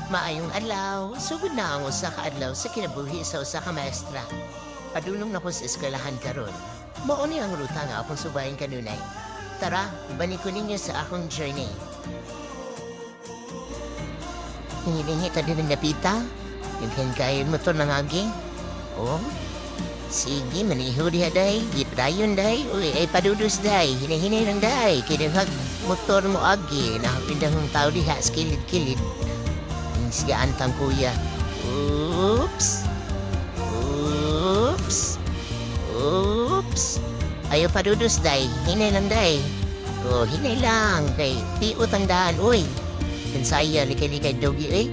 Maayong adlaw, sugod na ang usa ka adlaw sa kinabuhi sa usa ka maestra. Padulong na ko sa eskwelahan karon. Mao ni ang ruta nga akong subayin kanunay. Tara, balik ko ninyo sa akong journey. Hingilingi ka din ng napita? Yung kaya motor ng agi? Oh, sige, maniho diha day. Giprayon day. Uy, ay padudos day. Hinahinay lang day. Kinahag motor mo agi. Nakapindang tao diha, skilid-kilid. Siya antang kuya. Oops. Oops. Oops. Ayaw padudos day. Hinay lang day. Oh, hinay lang. Kay tiot ang daan. Uy. Kansaya, likay-likay dogi eh.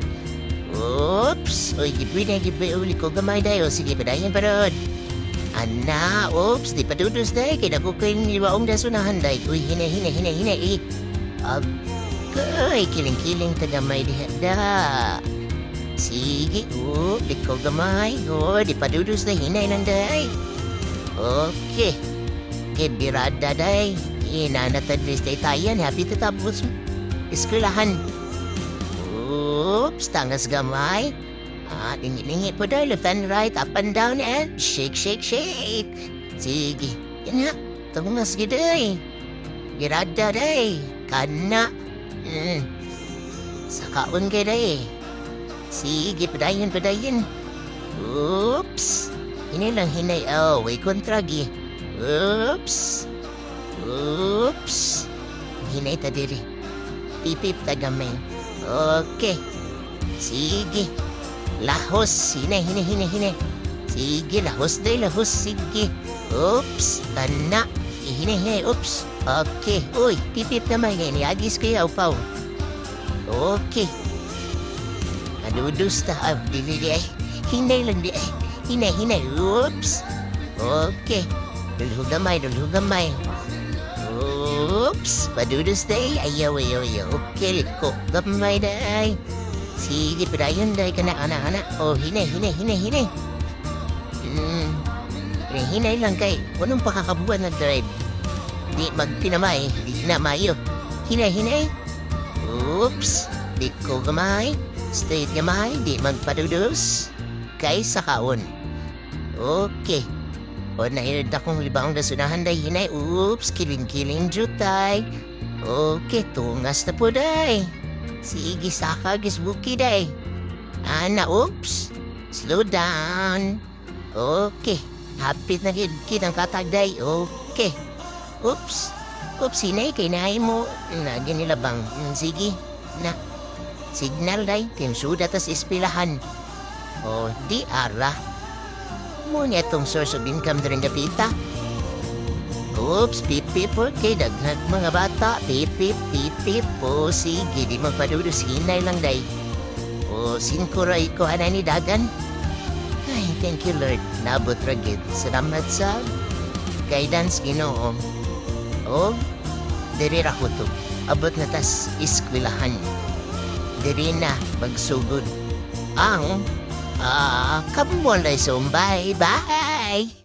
Oops. Uy, gibri na gibri uli ko gamay day. O sige, padayan parod. Ana, oops. Di padudos day. Kaya ko kayo niwaong dasunahan day. Uy, hinay eh. Ay, kiling-kiling tagamay diha da. Sige, liko gamay. Di padudos na hinay ng day. Okay. Kibirada day. Inanatadlis day tayan. Happy tatapos eskwelahan. Oops, tangas gamay. Lingi-lingi po day. Left and right, up and down, and shake. Sige. Yan nga. Tungas giday. Girada day. Kana. Sakaon kayo na eh. Sige, padayon. Oops. Hinay lang hinay. Oh, way kontragi. Oops. Hinay ta diri. Pipip tagamay. Okay. Sige. Lahos. Hinay. Sige, lahos. Sige. Oops. Tana. Hinay. Oops. Okay. Uy, pipip naman ngayon. Iagis kayo, upaw. Okay. Nadudos ta. Dili. Hinay lang di. Hinay. Oops. Okay. Dulhug gamay. Oops. Padudos day. Ayaw. Okay, liko. Gamay day. Sige, padayon day. Kana. Oh, hinay. Hinay lang kay. Anong pakakabuan na drive? Di magpinamay, di na mayo. Hinay. Oops, di ko gamay. Straight gamay, di magpadudos. Kay sakaon. Okay. O nahirad akong libaong nasunahan day hinay. Oops, kiling jutay. Okay, tungas na po day. Sige, saka gisbuki day. Ana, oops. Slow down. Okay. Hapit na kitang katag day. Okay. Oops, hinay, kinay mo. Nagyan nila bang, sige, na, signal day, tinsuda tas ispilahan. O, di ara. Muna itong source of income na rin napita. Oops, pipip, okay, dagnag mga bata, pipip, o, sige, di magpadudos, hinay lang day. O, sinkuray ko, ni dagan. Ay, thank you Lord, nabot ragid. Salamat sa guidance, Ginoo. O, diri ra ko to. Abot na tas iskwilahan. Diri na magsugod ang kamulay sumbay. Bye!